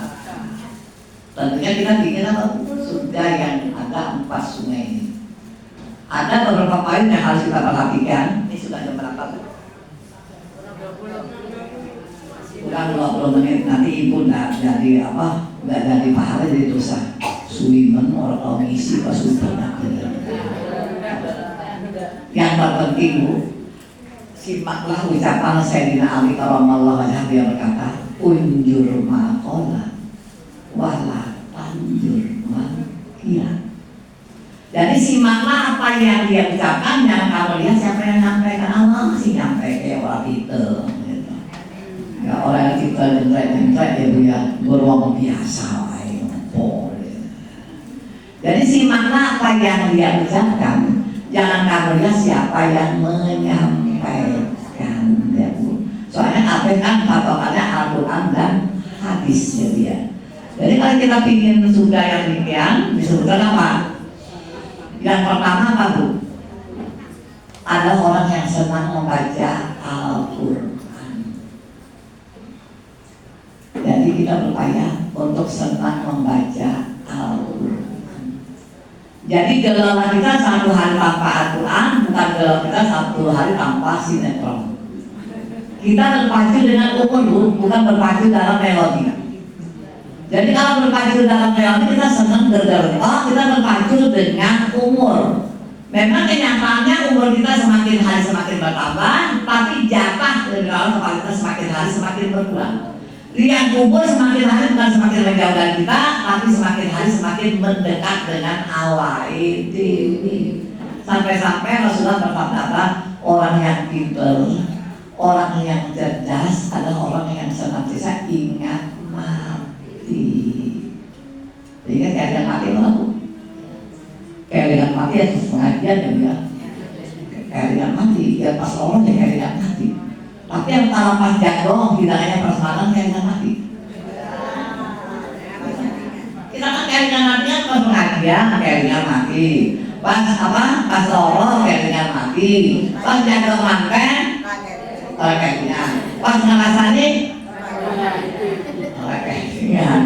Tentunya kita bikin apa? Surga yang ada 4 sungai ini. Ada beberapa poin yang harus kita perhatikan. Ini sudah jam berapa? Kurang 20 menit. Nanti ibu nggak jadi apa? Nggak jadi pahala jadi dosa. Suimen orang komisi pas sudah. Yang terpenting bu, simaklah ucapan Sayyidina Ali karamallahu wajhahu yang berkata, unjur maqala wala tanjur maqila. Jadi simaklah apa yang dia ucapkan, yang kamu lihat siapa yang nyampaikan. Allah masih nyampaikan orang itu gitu. Ya orang yang kita jentret ya bu ya, beruang biasa jadi simaklah apa yang dia ucapkan, jangan kamu lihat siapa yang menyampaikan ya bu. Soalnya apa kan patokannya Al-Quran dan hadis ya dia. Jadi kalau kita ingin surga yang demikian, disebutkan apa? Yang pertama apa bu? Ada orang yang senang membaca Al-Quran. Jadi kita berupaya untuk senang membaca Al-Quran. Jadi gelar kita satu hari tanpa Al-Quran, bukan gelar kita satu hari tanpa sinetron. Kita berpacu dengan umur bu, bukan berpacu dalam melodi. Jadi kalau berpacu dalam melodi kita senang gergar. Oh kita berpacu dengan umur. Memang kenyataannya umur kita semakin hari semakin bertambah, tapi jatah dari tempat kita semakin hari semakin berkurang. Lihat kubur semakin hari bukan semakin menjauh dari kita, tapi semakin hari semakin mendekat dengan awal ini. Sampai-sampai Rasulullah berkata, orang yang pintar, orang yang cerdas adalah orang yang senantiasa ingat mati. Ingat keadaan mati apa? Keadaan mati ya pengajian ya bilang. Keadaan mati ya pas orang ya keadaan mati. Tapi yang kalau pas jadong tidak hanya persoalan keadaan mati. Kita kan keadaan mati kan pas pengajian keadaan mati. Pas apa? Pas loro kelingan mati. Pas jaga manten kelingan. Pas ngerasani kelingan.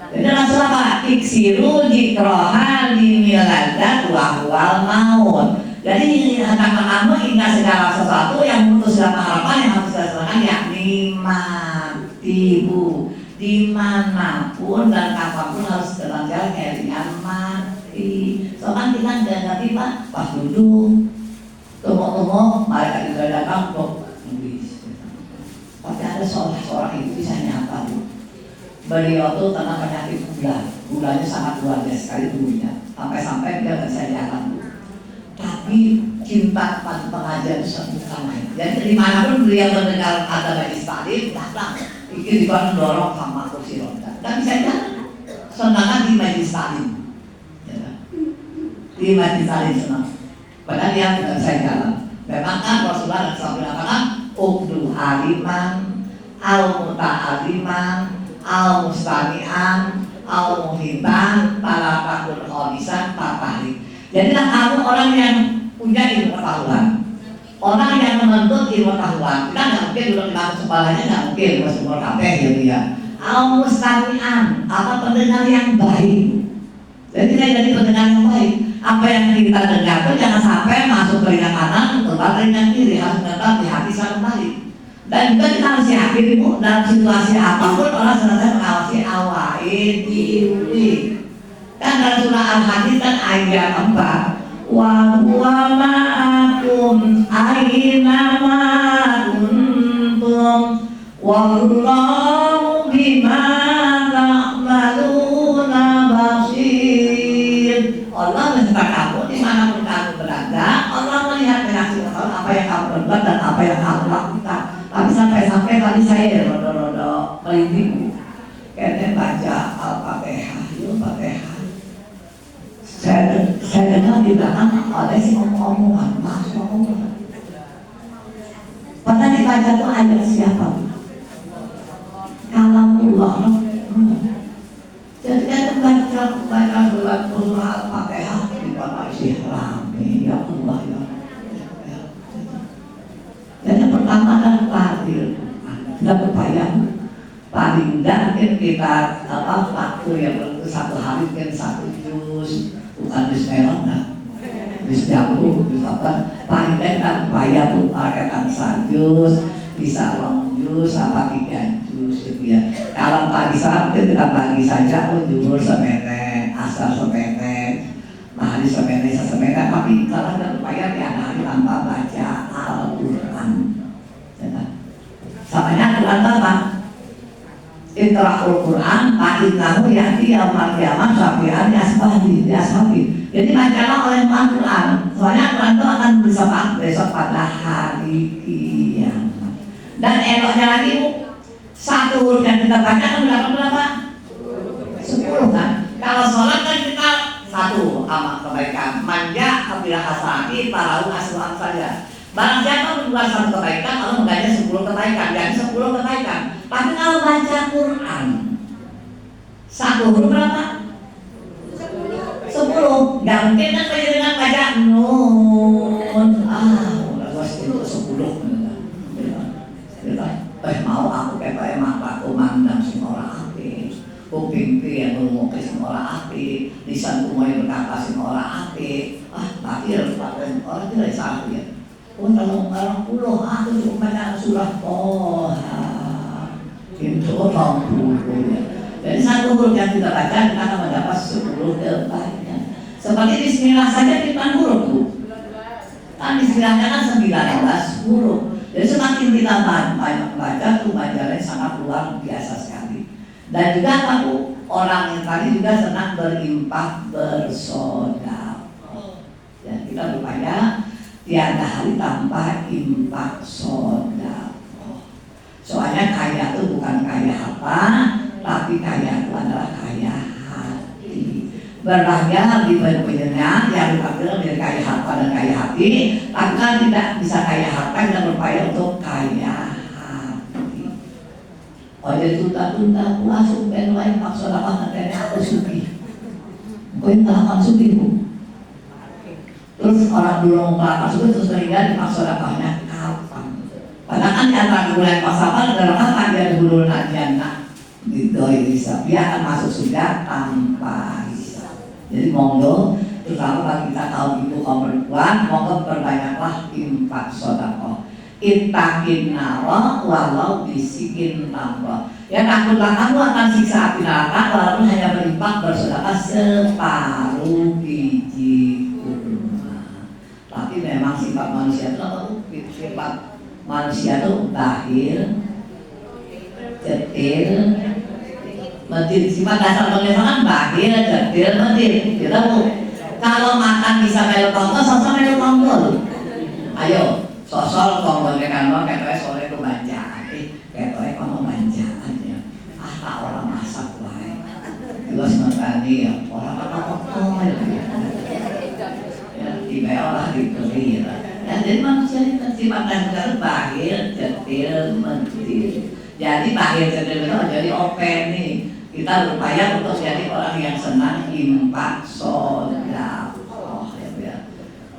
Jadi langsung apa? Iksiru jikroha dimiladat wahwal maut. Jadi kata kamu ingat segala sesuatu yang memutus segala harapan yang harus dilaksanakan, yakni mati bu. Dimanapun dan kapanpun harus dalam jalan kelingan mati. Soalnya kita nggak ngerti pak, pas duduk tunggu mereka juga datang untuk nulis. Tapi ada seorang ibu bisa nyata bu. Beliau tuh kena penyakit gulanya sangat luar biasa sekali tubuhnya, sampai-sampai dia nggak bisa jalan bu. Tapi cinta pada pengajian itu satu ramai. Jadi dimanapun beliau mendengar ada majlis taklim, datang. Ini juga mendorong sama kursi roda. Dan bisa jalan. Senangkan di majlis taklim. Di majlis taklim senang. Padahal dia tidak bisa jalan. Memang kan Rasulullah SAW mengatakan Uqdu aliman, al-muta'aliman, al-mustami'an, al-muhiban, para takun kholisan, tatahli. Jadilah kamu orang yang punya ilmu pengetahuan, orang yang menuntut ilmu pengetahuan. Kita nggak mungkin dulu kita kepalanya nggak mungkin semua kabeh ya dia. Al-mustami'an, apa pendengar yang baik. Jadi saya jadi pendengar yang baik. Apa yang kita dengar itu jangan sampai masuk telinga kanan, keluar telinga kiri, harus tetap di hati sama balik. Dan juga kita harus yakin bu, dalam situasi apapun orang senantiasa mengawasi awaidiwi. Kan dalam surah Al-Hadid kan ayat 4, wa huwa ma'akum aina ma kuntum wallahu bima ta'maluna basir. Allah beserta kamu dimanapun kamu berada. Allah melihat reaksi kamu, apa yang kamu berbuat dan apa yang kamu lakukan. Tapi sampai-sampai tadi saya rodo-rodo merinding, kayaknya baca Al-Fatihah, yuk Fatihah. Saya dengar di belakang ada sih ngomong-ngomongan, masuk ngomong. Padahal dibaca tuh ayat siapa? Kalamullah. Jadi kita baca surah Al-Fatihah di bawah isi rame, ya Allah ya. Jadi yang pertama adalah tahdir. Kita berbayang paling tidak kita waktu yang satu hari mungkin 1 juz. Bukan di merah, di jauh, di apa? Paling tidak bayar tuh pakai jus, bisa long jus, apa 3 jus gitu ya. Kalau pagi sampai kita pagi saja, jujur semene, asal semene, mahali semene, sesemene. Tapi kalau tidak bayar ya hari tanpa baca Al-Quran. Samanya Quran apa? Iqra'ul Quran fa'innahu ya'ti yaumal qiyamah syafi'an ashabi. Jadi bacalah oleh Al-Quran. Soalnya Al-Quran itu akan bersyafaat besok pada hari kiamat. Dan eloknya lagi satu huruf yang kita baca kan berapa? 10 kan. Kalau sholat kan kita 1 amal kebaikan. Manja kabilah hasanati parahu asluhan saja. Barang siapa membuat 1 kebaikan, Allah mengganti 10 kebaikan, jadi 10 kebaikan. Tapi kalau baca Quran 1 huruf berapa? 10. Gak mungkin kan saya dengan baca nun. Udah 10. Mau aku kayak mataku mandang semua orang api, kupingku yang ngomongke semua orang api, lisanku mau berkata semua orang api. Tapi harus pakai orang tidak salah ya. Kalau orang pulau aku cuma baca surah Toha itu orang pulau. Jadi 1 huruf yang kita baca kita akan mendapat 10 kebaikan. Seperti Bismillah saja kita huruf bu. Kan Bismillahnya kan 19 huruf. Jadi semakin kita banyak baca tuh bacaannya sangat luar biasa sekali. Dan juga aku orang yang tadi juga senang berinfak bersedekah. Dan kita berupaya tiada hari tanpa infak sedekah. Soalnya kaya itu bukan kaya harta, tapi kaya itu adalah kaya hati. Berbahagia di banyak yang dipanggil menjadi kaya harta dan kaya hati, tapi kan tidak bisa kaya harta dan berupaya untuk kaya hati. Jadi tunda-tunda puasa ben lain maksud apa nanti aku suki. Kowe ngelakukan suki Bu. Terus orang dulu ngelakukan suki terus meninggal dipaksa sedekahnya kapan? Padahal kan di antara bulan pasaman adalah kapan dia dulu jannah gitu bisa dia akan masuk surga tanpa hisab. Jadi monggo terutama bagi kita kaum ibu kaum perempuan monggo perbanyaklah infak sedekah. Ittaqin nara walau bisikin tamra. Ya takutlah kamu akan siksa api neraka walaupun hanya berinfak bersedekah separuh biji kurma. Tapi memang sifat manusia itu apa? Sifat manusia itu bahil, cetil, medit. Sifat dasar manusia kan bahil, cetil, medit. Kita tahu. Kalau makan bisa melu tombol, sosok melu tombol. Ayo. Sosol tombol kan lo kayak sore itu baca, kayak kono manjaan ya. Tak orang masak wae. Terus makani ya orang apa-apa ya. Tiba orang dibeli ya. Dan jadi manusia itu sifat dasar bahil, cetil, mentil. Jadi bahil cetil itu jadi open nih. Kita berupaya untuk jadi orang yang senang infak sedekah ya.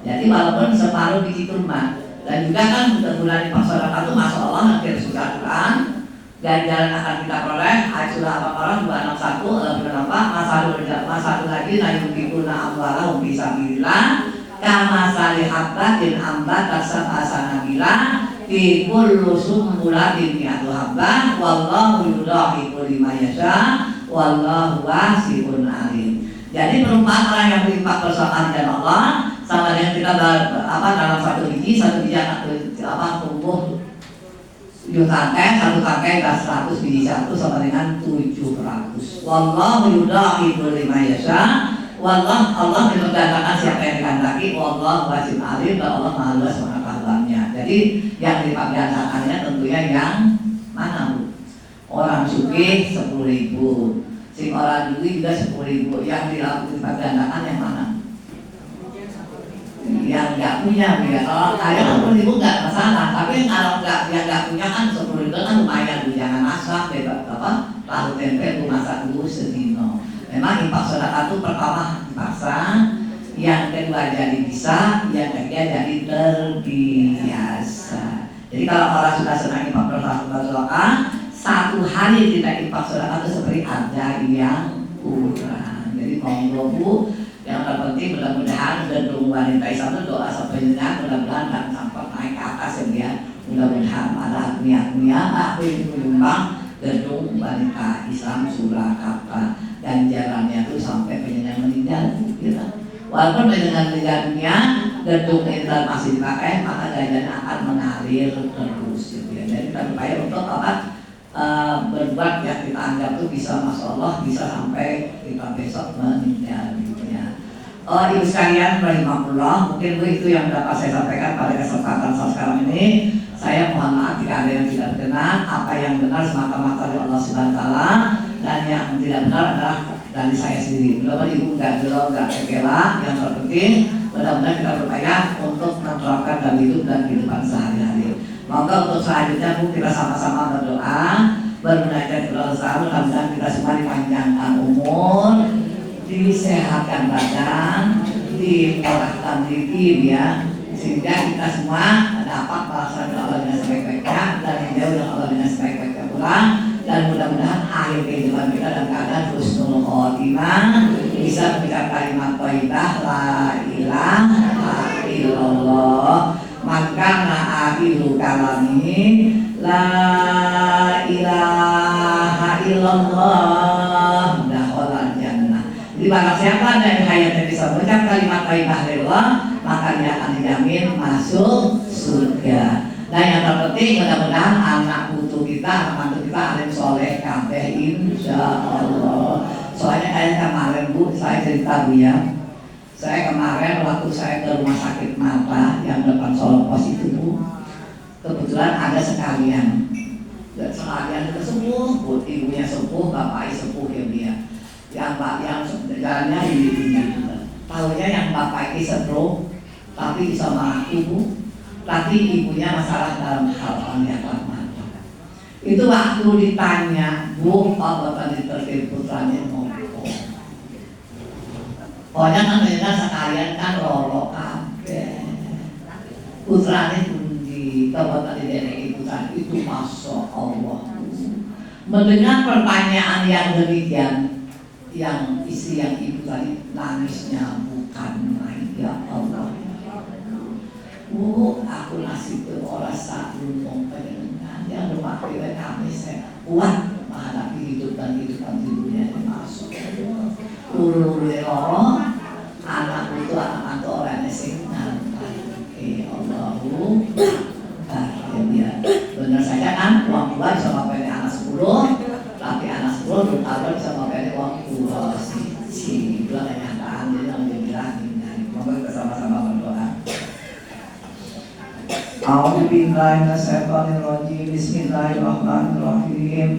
Jadi walaupun separuh biji kurma. Dan juga kan bulan infak sedekah itu masya Allah hampir sudah Quran ganjaran akan kita peroleh ayat surah Al-Baqarah 261 masa satu lagi nayunkikuna amwalahum fisabilillah kama salihabbatin ambatat sab'asanabila fi kullu sumbulatin mi'atu habbah wallahu yudha'ifu liman yasha wallahu wasi'un alim. Jadi perumpamaan orang yang berinfak bersamaan dengan Allah sama dengan kita dalam satu biji tumbuh satu kakek 100 biji satu sama dengan 700. Wallahu yudha'ifu liman yasha. Allah menggantungkan siapa yang dikehendaki. Wallahu wasi'un alim dan Allah Maha luas pengetahuannya. Jadi yang dilipat gandakannya tentunya yang mana Bu? Orang sugih 10.000, si orang duit juga 10.000. Yang dilipat gandakan yang mana? Yang nggak punya ya. Kalau kaya 10.000 nggak masalah, tapi kalau yang nggak punya kan 10.000 kan lumayan Bu. Jangan masak bebas tahu tempe Bu masak dulu sedino. Memang infak sedekah itu pertama dipaksa, yang kedua jadi bisa, yang ketiga jadi terbiasa. Jadi kalau orang sudah senang infak sedekah, satu hari tidak infak sedekah itu seperti ada yang kurang. Jadi monggo Bu. Yang terpenting mudah-mudahan gedung wanita Islam itu doa sampai jenjang mudah-mudahan dan sampai naik ke atas ya. Mudah-mudahan ada niat-niat aku itu menyumbang gedung wanita Islam Surakarta dan jalannya itu sampai penjenjang meninggal gitu. Walaupun penjenjang meninggal dunia gedung itu masih dipakai maka ganjarannya akan mengalir terus gitu ya. Jadi kita berupaya untuk berbuat yang kita anggap itu bisa masya Allah bisa sampai kita besok meninggal gitu ya. Ibu sekalian rahimahullah, mungkin itu yang dapat saya sampaikan pada kesempatan saat sekarang ini. Saya mohon maaf jika ada yang tidak berkenan. Apa yang benar semata-mata dari Allah Subhanahu wa taala dan yang tidak benar adalah dari saya sendiri. Mudah-mudahan ibu nggak kekela. Yang terpenting mudah-mudahan kita berupaya untuk menerapkan dalam hidup dan kehidupan sehari-hari. Maka untuk selanjutnya Bu kita sama-sama berdoa bermunajat kepada Allah. Mudah-mudahan kita semua dipanjangkan umur, disehatkan badan, dimurahkan rezeki ya, sehingga kita semua dapat melaksanakan Allah dengan sebaik-baiknya dan menjauh dengan Allah dengan sebaik-baiknya pula. Dan mudah-mudahan akhir kehidupan kita dalam keadaan husnul khotimah, bisa mengucap kalimat thayyibah la ilaha illallah. Maka akhiru kalami la ilaha illallah dakhala jannah. Jadi barang siapa dari hayatnya bisa mengucap kalimat thayyibah lillah, maka dia akan dijamin masuk surga. Dan yang terpenting mudah-mudahan anak putu kita, mantu kita alim soleh kabeh insyaallah. Soalnya kayak kemarin Bu, saya cerita Bu ya. Saya kemarin waktu saya ke rumah sakit mata yang depan Solo Pos itu Bu, kebetulan ada sekalian itu sepuh Bu, ibunya sepuh, bapaknya sepuh ya dia. Yang jalannya ini tahunya yang bapak ini stroke, tapi bisa marah ibu, tapi ibunya masalah dalam hal penglihatan mata. Itu waktu ditanya, Bu, apa bapak ditertib putranya ngomong? Pokoknya kan mereka sekalian kan loro kabeh. Putrane pundi, coba tadi dari putra itu masya Allah. Mendengar pertanyaan yang demikian, yang istri yang ibu tadi nangisnya bukan main, ya Allah. Aku nasib itu orang saat lumong penyenangan yang rumah kita kami saya kuat menghadapi hidup dan kehidupan di dunia ini masuk. Ulu-ulu loro, anak itu anak orang yang ngantar. Allahu ya benar saja kan uang tua bisa ngapain anak 10, tapi anak 10 belum ada bisa ngapain uang tua si dua kenyataan jadi yang dibilangin. Maka kita sama-sama berdoa. A'udzubillahi minasyaitonir rajim. Bismillahirrahmanirrahim.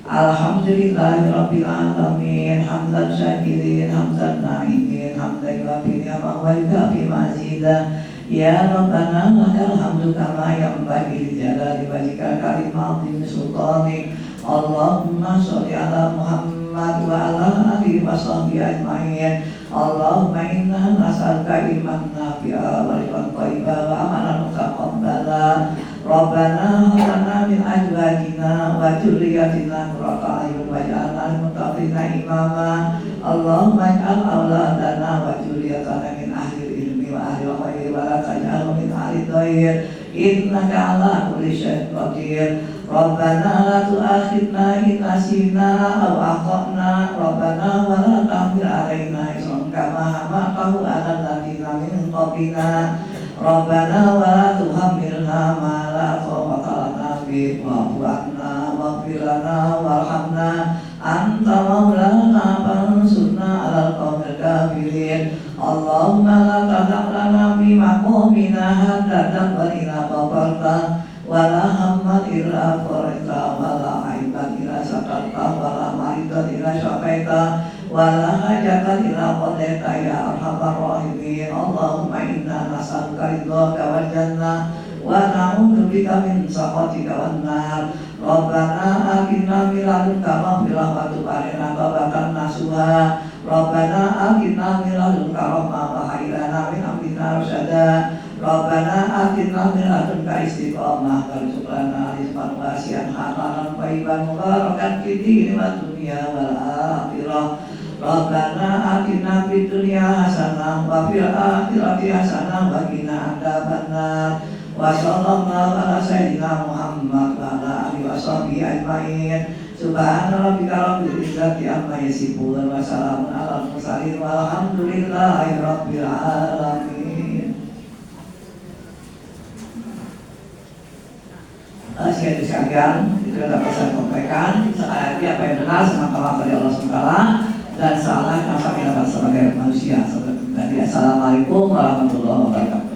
Alhamdulillahirabbil alamin. Hamdan syakirin, hamdan na'imin, hamdan yuwafi ni'amah wa yukafi mazidah. Ya Rabbana lakal hamdu kama yanbaghi li jalali wajhika karim azim sultanik. Allahumma sholli ala Muhammad wa ala alihi wa sahbihi ajma'in. Allahumma inna nas'aluka ilman nafi'a wa rizqan thayyiban wa amalan mutaqabbala. Rabbana hab lana min azwajina wa dhurriyyatina qurrata a'yun waj'alna lil muttaqina imama. Allahumma ij'al auladana wa dhurriyyatana min ahli ilmi wa ahli khair wa la taj'alhum min ahli dhair. Innaka 'ala kulli syai'in qadir. Rabbana la tu'akhidna in nasina aw akhtana. Rabbana wa la tahmil 'alaina isran kama hamaltahu 'alal ladzina min qablina. Rabbana wa la tuhammilna ma la taqata lana bihi wa'fu 'anna waghfir lana warhamna anta maulana fansurna 'alal qaumil kafirin. Allahumma la tad'a lana fi maqamina hadza dhanban illa ghafarta wa la hamman illa farajta wa la aiban illa satarta wa la maridan illa syafaita wa la hajatan illa qadaita ya arhamar rahimin. Allahumma inna nas'aluka ridhaka wal jannah wa na'udzu bika min sakhatika wan nar. Rabbana atina min ladunka maghfirah wa tub 'alaina tawbatan nasuha. Rabbana atina min ladunka rahmah wa hab lana min amrina rasyada. Rabbana atina min ladunka istiqamah warzuq lana rizqan wasi'an halalan thayyiban mubarakan fid din wa dunya wal akhirah. Rabbana atina fid dunya hasanah wa fil akhirati hasanah wa qina adzabannar. Wa sallallahu ala sayyidina Muhammad wa ala alihi wa sahbihi ajma'in. Subhana rabbika rabbil izzati amma yasifun wa salamun alal mursalin walhamdulillahi rabbil alamin. Sekali sekalian itu dapat saya sampaikan. Sekali lagi apa yang benar sama dari Allah SWT dan salah yang kami dapat sebagai manusia. Assalamualaikum warahmatullahi wabarakatuh.